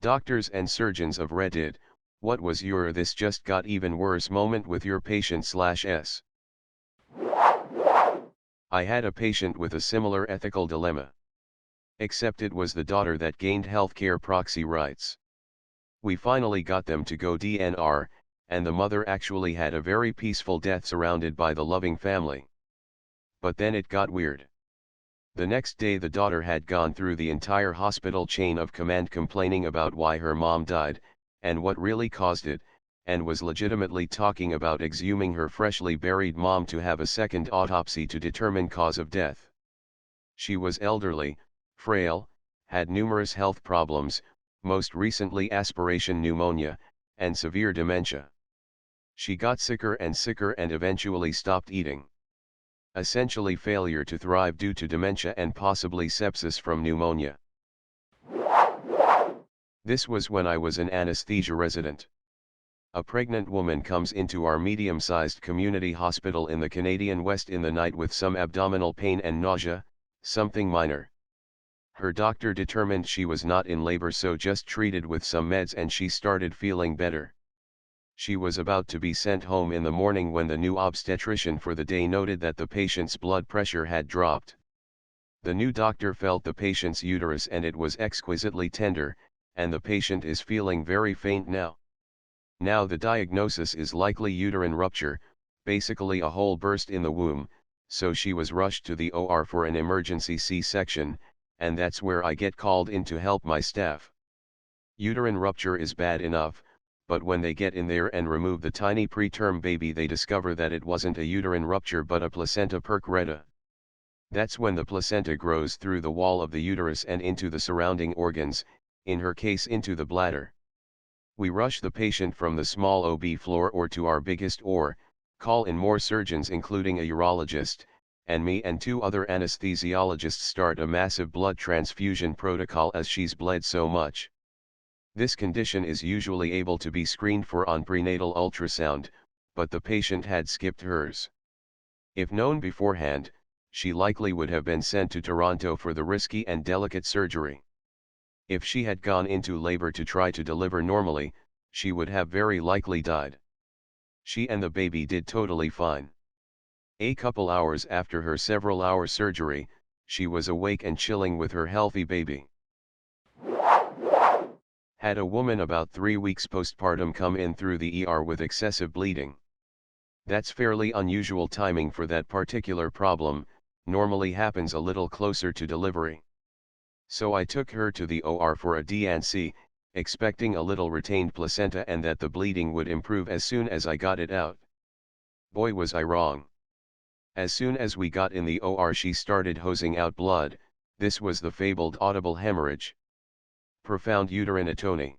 Doctors and surgeons of Reddit, what was your "this just got even worse" moment with your patient/s? I had a patient with a similar ethical dilemma. Except it was the daughter that gained healthcare proxy rights. We finally got them to go DNR, and the mother actually had a very peaceful death surrounded by the loving family. But then it got weird. The next day the daughter had gone through the entire hospital chain of command complaining about why her mom died, and what really caused it, and was legitimately talking about exhuming her freshly buried mom to have a second autopsy to determine cause of death. She was elderly, frail, had numerous health problems, most recently aspiration pneumonia, and severe dementia. She got sicker and sicker and eventually stopped eating. Essentially failure to thrive due to dementia and possibly sepsis from pneumonia. This was when I was an anesthesia resident. A pregnant woman comes into our medium-sized community hospital in the Canadian West in the night with some abdominal pain and nausea, something minor. Her doctor determined she was not in labor, so just treated with some meds and she started feeling better. She was about to be sent home in the morning when the new obstetrician for the day noted that the patient's blood pressure had dropped. The new doctor felt the patient's uterus and it was exquisitely tender, and the patient is feeling very faint now. Now the diagnosis is likely uterine rupture, basically a hole burst in the womb, so she was rushed to the OR for an emergency C-section, and that's where I get called in to help my staff. Uterine rupture is bad enough, but when they get in there and remove the tiny preterm baby they discover that it wasn't a uterine rupture but a placenta percreta. That's when the placenta grows through the wall of the uterus and into the surrounding organs, in her case into the bladder. We rush the patient from the small OB floor or to our biggest OR, call in more surgeons including a urologist, and me and 2 other anesthesiologists start a massive blood transfusion protocol as she's bled so much. This condition is usually able to be screened for on prenatal ultrasound, but the patient had skipped hers. If known beforehand, she likely would have been sent to Toronto for the risky and delicate surgery. If she had gone into labor to try to deliver normally, she would have very likely died. She and the baby did totally fine. A couple hours after her several-hour surgery, she was awake and chilling with her healthy baby. Had a woman about 3 weeks postpartum come in through the ER with excessive bleeding. That's fairly unusual timing for that particular problem, normally happens a little closer to delivery. So I took her to the OR for a D&C, expecting a little retained placenta and that the bleeding would improve as soon as I got it out. Boy was I wrong. As soon as we got in the OR she started hosing out blood. This was the fabled audible hemorrhage. Profound uterine atony.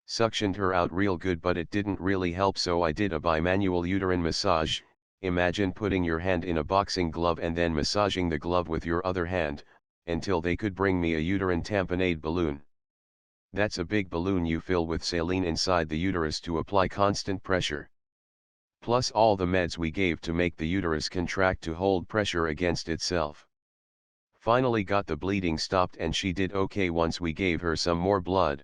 Suctioned her out real good but it didn't really help, so I did a bimanual uterine massage. Imagine putting your hand in a boxing glove and then massaging the glove with your other hand, until they could bring me a uterine tamponade balloon. That's a big balloon you fill with saline inside the uterus to apply constant pressure. Plus all the meds we gave to make the uterus contract to hold pressure against itself. Finally got the bleeding stopped and she did okay once we gave her some more blood.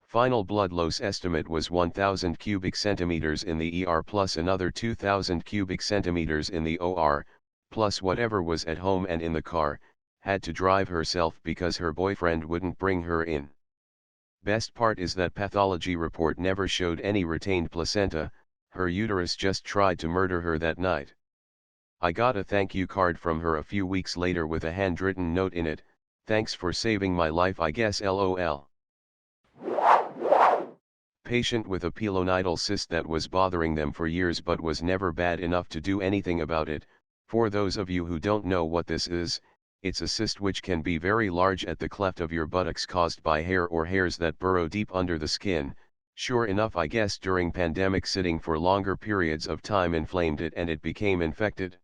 Final blood loss estimate was 1,000 cubic centimeters in the ER plus another 2,000 cubic centimeters in the OR, plus whatever was at home and in the car, had to drive herself because her boyfriend wouldn't bring her in. Best part is that pathology report never showed any retained placenta, her uterus just tried to murder her that night. I got a thank you card from her a few weeks later with a handwritten note in it, "Thanks for saving my life I guess LOL." Patient with a pilonidal cyst that was bothering them for years but was never bad enough to do anything about it. For those of you who don't know what this is, it's a cyst which can be very large at the cleft of your buttocks caused by hair or hairs that burrow deep under the skin. Sure enough, I guess during pandemic sitting for longer periods of time inflamed it and it became infected.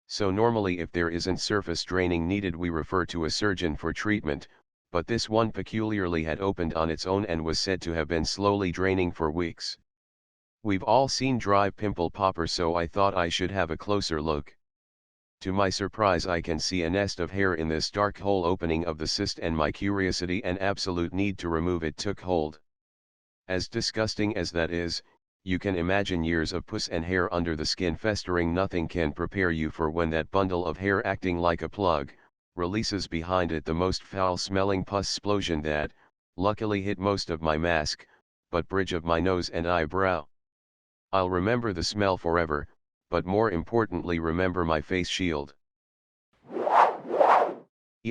So normally if there isn't surface draining needed we refer to a surgeon for treatment, but this one peculiarly had opened on its own and was said to have been slowly draining for weeks. We've all seen dry pimple popper, so I thought I should have a closer look. To my surprise I can see a nest of hair in this dark hole opening of the cyst, and my curiosity and absolute need to remove it took hold. As disgusting as that is, you can imagine years of pus and hair under the skin festering. Nothing can prepare you for when that bundle of hair, acting like a plug, releases behind it the most foul-smelling pus explosion that, luckily, hit most of my mask, but bridge of my nose and eyebrow. I'll remember the smell forever, but more importantly remember my face shield.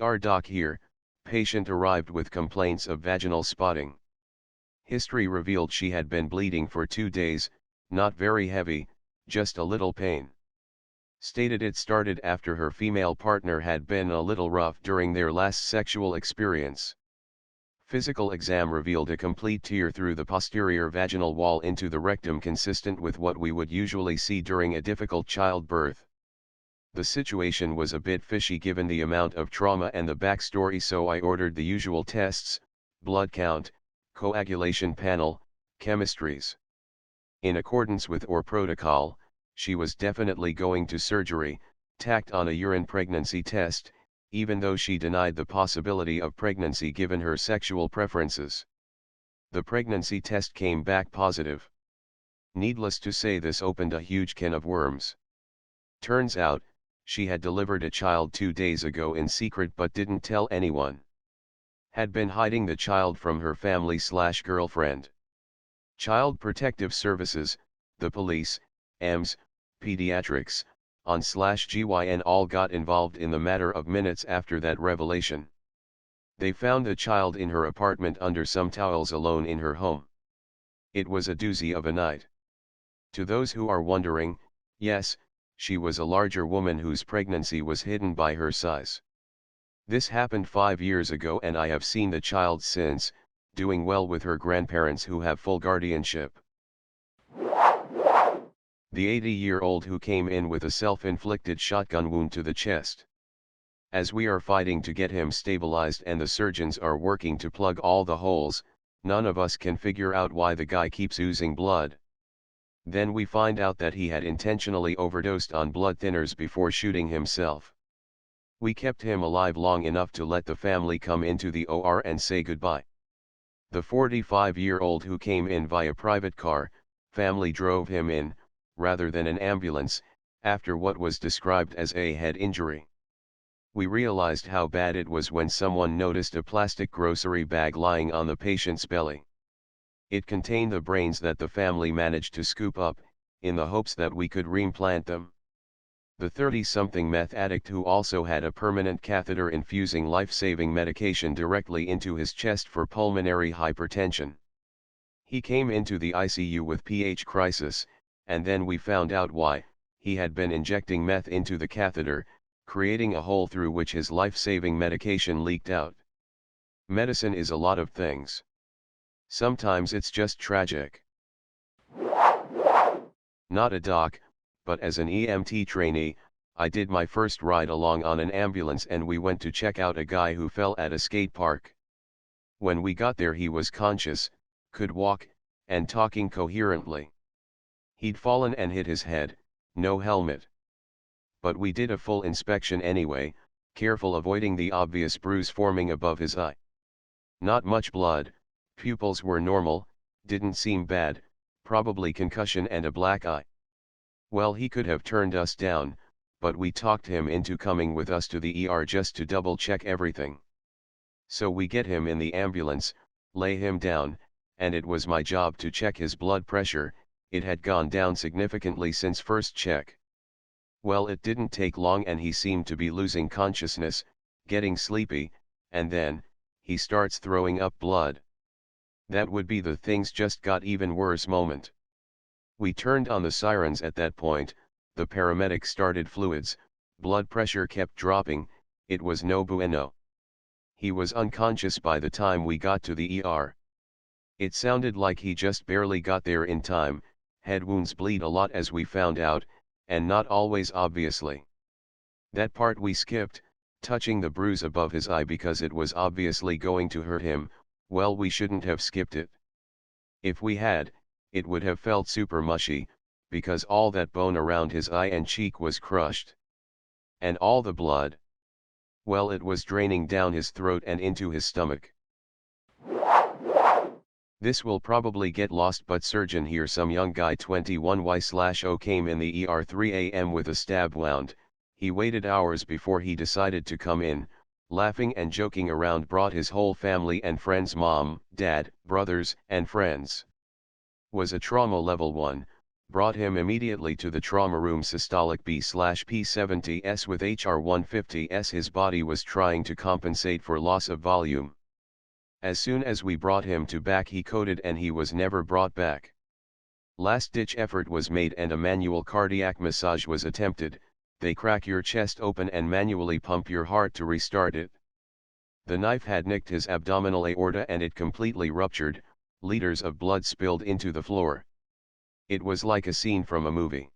ER doc here, patient arrived with complaints of vaginal spotting. History revealed she had been bleeding for 2 days, not very heavy, just a little pain. Stated it started after her female partner had been a little rough during their last sexual experience. Physical exam revealed a complete tear through the posterior vaginal wall into the rectum, consistent with what we would usually see during a difficult childbirth. The situation was a bit fishy given the amount of trauma and the backstory, so I ordered the usual tests: blood count, coagulation panel, chemistries. In accordance with our protocol, she was definitely going to surgery, tacked on a urine pregnancy test, even though she denied the possibility of pregnancy given her sexual preferences. The pregnancy test came back positive. Needless to say, this opened a huge can of worms. Turns out, she had delivered a child 2 days ago in secret but didn't tell anyone. Had been hiding the child from her family/girlfriend. Child Protective Services, the police, EMS, pediatrics, ON/GYN all got involved in the matter of minutes after that revelation. They found the child in her apartment under some towels alone in her home. It was a doozy of a night. To those who are wondering, yes, she was a larger woman whose pregnancy was hidden by her size. This happened 5 years ago and I have seen the child since, doing well with her grandparents who have full guardianship. The 80-year-old who came in with a self-inflicted shotgun wound to the chest. As we are fighting to get him stabilized and the surgeons are working to plug all the holes, none of us can figure out why the guy keeps oozing blood. Then we find out that he had intentionally overdosed on blood thinners before shooting himself. We kept him alive long enough to let the family come into the OR and say goodbye. The 45-year-old who came in via private car, family drove him in, rather than an ambulance, after what was described as a head injury. We realized how bad it was when someone noticed a plastic grocery bag lying on the patient's belly. It contained the brains that the family managed to scoop up, in the hopes that we could reimplant them. The 30-something meth addict who also had a permanent catheter infusing life-saving medication directly into his chest for pulmonary hypertension. He came into the ICU with pH crisis, and then we found out why. He had been injecting meth into the catheter, creating a hole through which his life-saving medication leaked out. Medicine is a lot of things. Sometimes it's just tragic. Not a doc, but as an EMT trainee, I did my first ride along on an ambulance and we went to check out a guy who fell at a skate park. When we got there he was conscious, could walk, and talking coherently. He'd fallen and hit his head, no helmet. But we did a full inspection anyway, careful avoiding the obvious bruise forming above his eye. Not much blood, pupils were normal, didn't seem bad, probably concussion and a black eye. Well, he could have turned us down, but we talked him into coming with us to the ER just to double check everything. So we get him in the ambulance, lay him down, and it was my job to check his blood pressure. It had gone down significantly since first check. Well, it didn't take long and he seemed to be losing consciousness, getting sleepy, and then, he starts throwing up blood. That would be the things just got even worse moment. We turned on the sirens at that point, the paramedics started fluids, blood pressure kept dropping, it was no bueno. He was unconscious by the time we got to the ER. It sounded like he just barely got there in time. Head wounds bleed a lot as we found out, and not always obviously. That part we skipped, touching the bruise above his eye because it was obviously going to hurt him. Well, we shouldn't have skipped it. If we had, it would have felt super mushy, because all that bone around his eye and cheek was crushed. And all the blood. Well, it was draining down his throat and into his stomach. This will probably get lost, but surgeon here, some young guy 21Y/0 came in the ER 3 a.m. with a stab wound. He waited hours before he decided to come in, laughing and joking around, brought his whole family and friends, mom, dad, brothers, and friends. Was a trauma level 1, brought him immediately to the trauma room, systolic B/P70S with HR150S. His body was trying to compensate for loss of volume. As soon as we brought him to back, he coded and he was never brought back. Last-ditch effort was made and a manual cardiac massage was attempted. They crack your chest open and manually pump your heart to restart it. The knife had nicked his abdominal aorta and it completely ruptured, liters of blood spilled into the floor. It was like a scene from a movie.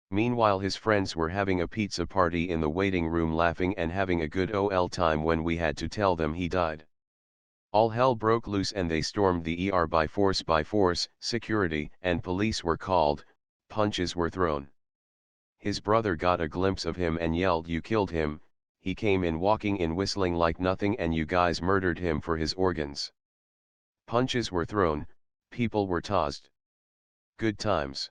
Meanwhile, his friends were having a pizza party in the waiting room, laughing and having a good ol' time when we had to tell them he died. All hell broke loose and they stormed the ER by force. Security and police were called, punches were thrown. His brother got a glimpse of him and yelled, "You killed him." He came in walking in whistling like nothing, and you guys murdered him for his organs. Punches were thrown, people were tossed. Good times.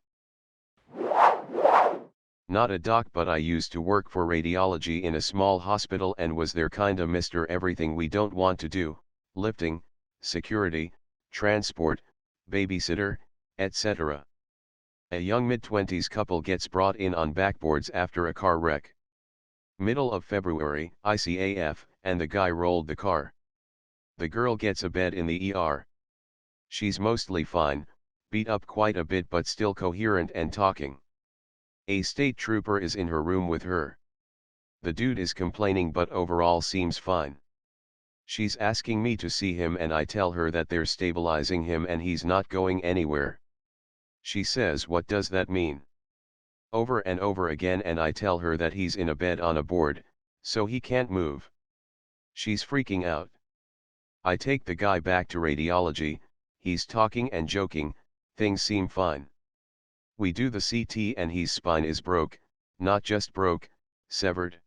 Not a doc, but I used to work for radiology in a small hospital and was there kinda Mr. Everything we don't want to do, lifting, security, transport, babysitter, etc. A young mid-20s couple gets brought in on backboards after a car wreck. Middle of February, ICAF, and the guy rolled the car. The girl gets a bed in the ER. She's mostly fine, beat up quite a bit but still coherent and talking. A state trooper is in her room with her. The dude is complaining but overall seems fine. She's asking me to see him and I tell her that they're stabilizing him and he's not going anywhere. She says, "What does that mean?" Over and over again, and I tell her that he's in a bed on a board, so he can't move. She's freaking out. I take the guy back to radiology, he's talking and joking, things seem fine. We do the CT and his spine is broke, not just broke, severed.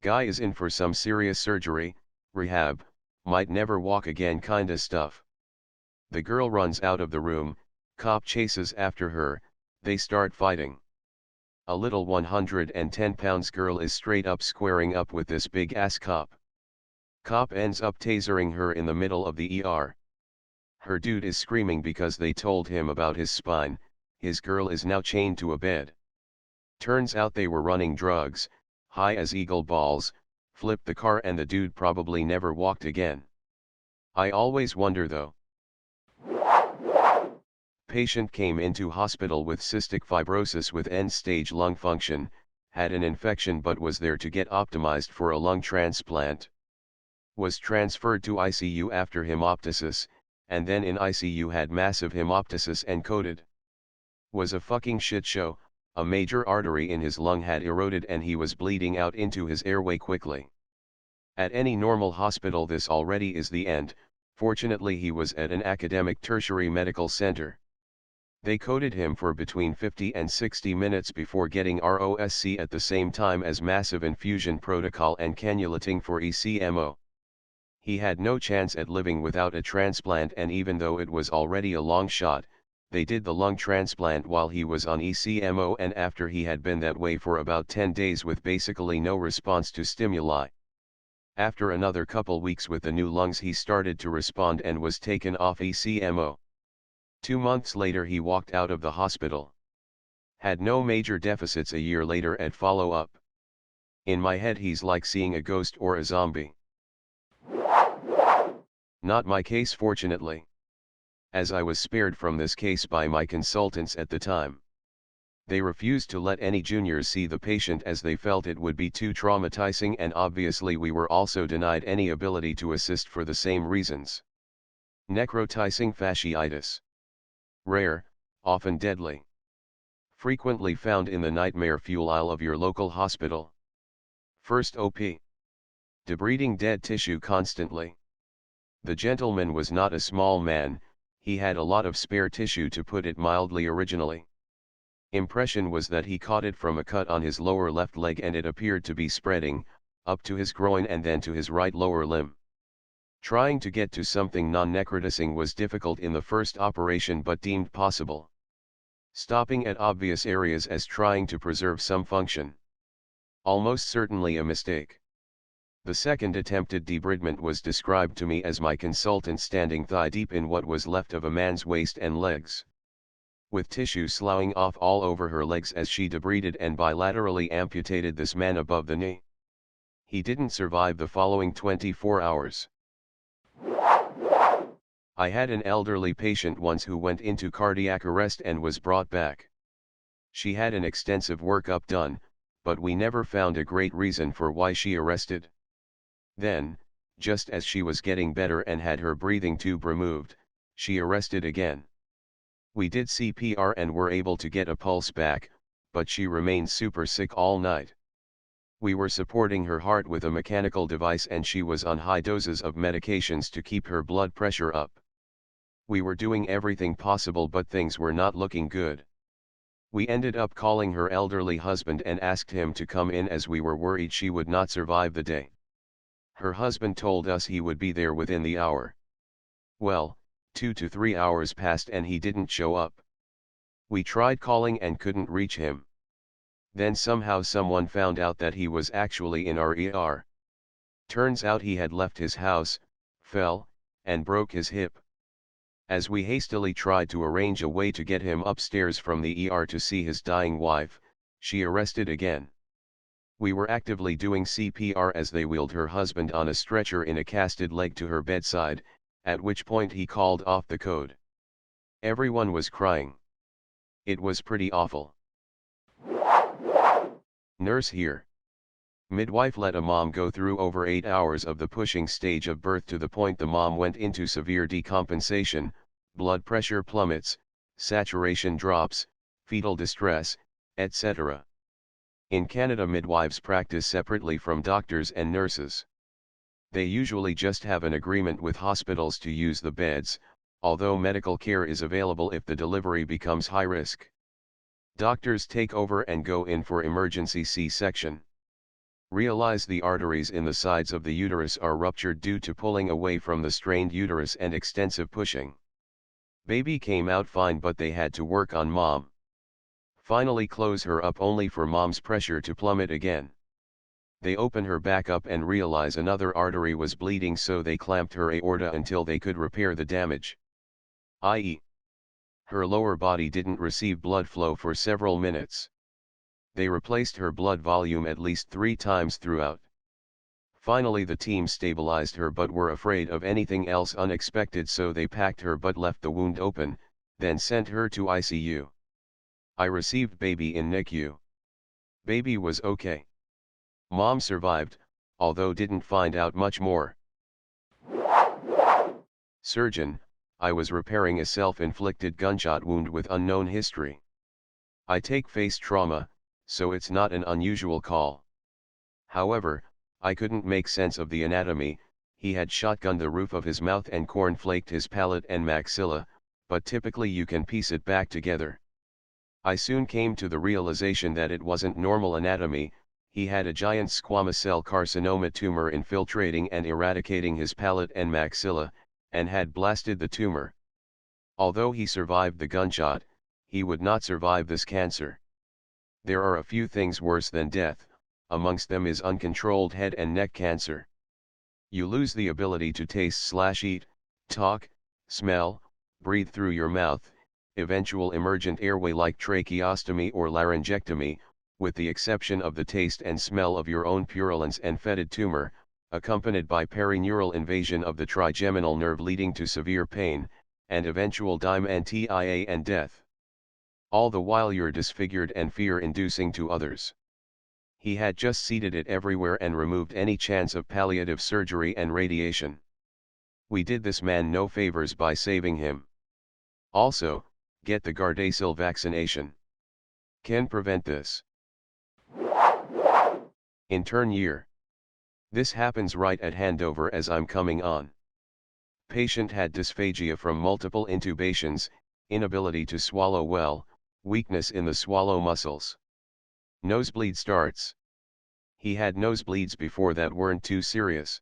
Guy is in for some serious surgery, rehab, might never walk again kinda stuff. The girl runs out of the room, cop chases after her, they start fighting. A little 110 pounds girl is straight up squaring up with this big ass cop. Cop ends up tasering her in the middle of the ER. Her dude is screaming because they told him about his spine, his girl is now chained to a bed. Turns out they were running drugs, high as eagle balls, flipped the car and the dude probably never walked again. I always wonder though. Patient came into hospital with cystic fibrosis with end-stage lung function, had an infection but was there to get optimized for a lung transplant. Was transferred to ICU after hemoptysis, and then in ICU had massive hemoptysis and coded. Was a fucking shit show, a major artery in his lung had eroded and he was bleeding out into his airway quickly. At any normal hospital this already is the end, fortunately he was at an academic tertiary medical center. They coded him for between 50 and 60 minutes before getting ROSC at the same time as massive infusion protocol and cannulating for ECMO. He had no chance at living without a transplant, and even though it was already a long shot, they did the lung transplant while he was on ECMO and after he had been that way for about 10 days with basically no response to stimuli. After another couple weeks with the new lungs he started to respond and was taken off ECMO. 2 months later he walked out of the hospital. Had no major deficits a year later at follow-up. In my head he's like seeing a ghost or a zombie. Not my case fortunately, as I was spared from this case by my consultants at the time. They refused to let any juniors see the patient as they felt it would be too traumatizing, and obviously we were also denied any ability to assist for the same reasons. Necrotizing fasciitis. Rare, often deadly. Frequently found in the nightmare fuel aisle of your local hospital. First OP. Debriding dead tissue constantly. The gentleman was not a small man, he had a lot of spare tissue to put it mildly originally. Impression was that he caught it from a cut on his lower left leg and it appeared to be spreading, up to his groin and then to his right lower limb. Trying to get to something non-necrotizing was difficult in the first operation but deemed possible. Stopping at obvious areas as trying to preserve some function. Almost certainly a mistake. The second attempted debridement was described to me as my consultant standing thigh-deep in what was left of a man's waist and legs, with tissue sloughing off all over her legs as she debrided and bilaterally amputated this man above the knee. He didn't survive the following 24 hours. I had an elderly patient once who went into cardiac arrest and was brought back. She had an extensive workup done, but we never found a great reason for why she arrested. Then, just as she was getting better and had her breathing tube removed, she arrested again. We did CPR and were able to get a pulse back, but she remained super sick all night. We were supporting her heart with a mechanical device and she was on high doses of medications to keep her blood pressure up. We were doing everything possible but things were not looking good. We ended up calling her elderly husband and asked him to come in as we were worried she would not survive the day. Her husband told us he would be there within the hour. Well, 2 to 3 hours passed and he didn't show up. We tried calling and couldn't reach him. Then somehow someone found out that he was actually in our ER. Turns out he had left his house, fell, and broke his hip. As we hastily tried to arrange a way to get him upstairs from the ER to see his dying wife, she arrested again. We were actively doing CPR as they wheeled her husband on a stretcher in a casted leg to her bedside, at which point he called off the code. Everyone was crying. It was pretty awful. Nurse here. Midwife let a mom go through over 8 hours of the pushing stage of birth to the point the mom went into severe decompensation, blood pressure plummets, saturation drops, fetal distress, etc. In Canada, midwives practice separately from doctors and nurses. They usually just have an agreement with hospitals to use the beds, although medical care is available if the delivery becomes high risk. Doctors take over and go in for emergency C-section. Realize the arteries in the sides of the uterus are ruptured due to pulling away from the strained uterus and extensive pushing. Baby came out fine but they had to work on mom. Finally close her up only for mom's pressure to plummet again. They open her back up and realize another artery was bleeding, so they clamped her aorta until they could repair the damage. I.e., her lower body didn't receive blood flow for several minutes. They replaced her blood volume at least 3 times throughout. Finally the team stabilized her but were afraid of anything else unexpected, so they packed her but left the wound open, then sent her to ICU. I received baby in NICU. Baby was okay. Mom survived, although didn't find out much more. Surgeon, I was repairing a self-inflicted gunshot wound with unknown history. I take face trauma, so it's not an unusual call. However, I couldn't make sense of the anatomy. He had shotgunned the roof of his mouth and cornflaked his palate and maxilla, but typically you can piece it back together. I soon came to the realization that it wasn't normal anatomy. He had a giant squamous cell carcinoma tumor infiltrating and eradicating his palate and maxilla, and had blasted the tumor. Although he survived the gunshot, he would not survive this cancer. There are a few things worse than death, amongst them is uncontrolled head and neck cancer. You lose the ability to taste/eat, talk, smell, breathe through your mouth, eventual emergent airway like tracheostomy or laryngectomy, with the exception of the taste and smell of your own purulence and fetid tumor, accompanied by perineural invasion of the trigeminal nerve leading to severe pain, and eventual dementia and death. All the while you're disfigured and fear-inducing to others. He had just seeded it everywhere and removed any chance of palliative surgery and radiation. We did this man no favors by saving him. Also, get the Gardasil vaccination. Can prevent this. Intern year. This happens right at handover as I'm coming on. Patient had dysphagia from multiple intubations, inability to swallow well, weakness in the swallow muscles. Nosebleed starts. He had nosebleeds before that weren't too serious.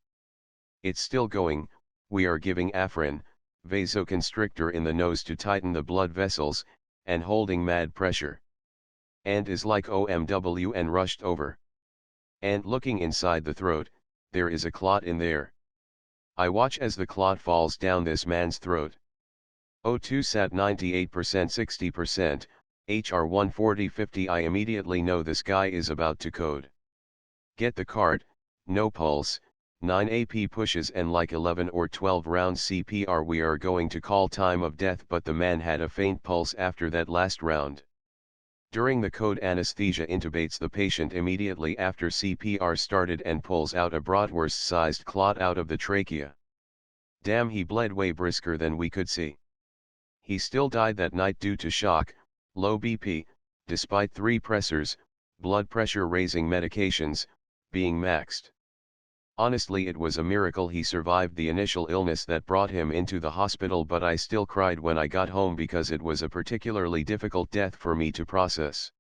It's still going, we are giving Afrin, vasoconstrictor in the nose to tighten the blood vessels, and holding mad pressure. And is like OMW and rushed over. And looking inside the throat, there is a clot in there. I watch as the clot falls down this man's throat. O2 sat 98% 60%, HR 140-50. I immediately know this guy is about to code. Get the card, no pulse, 9 AP pushes and like 11 or 12 rounds CPR. We are going to call time of death, but the man had a faint pulse after that last round. During the code, anesthesia intubates the patient immediately after CPR started and pulls out a bratwurst-sized clot out of the trachea. Damn, he bled way brisker than we could see. He still died that night due to shock, low BP, despite 3 pressors, blood pressure raising medications, being maxed. Honestly, it was a miracle he survived the initial illness that brought him into the hospital, but I still cried when I got home because it was a particularly difficult death for me to process.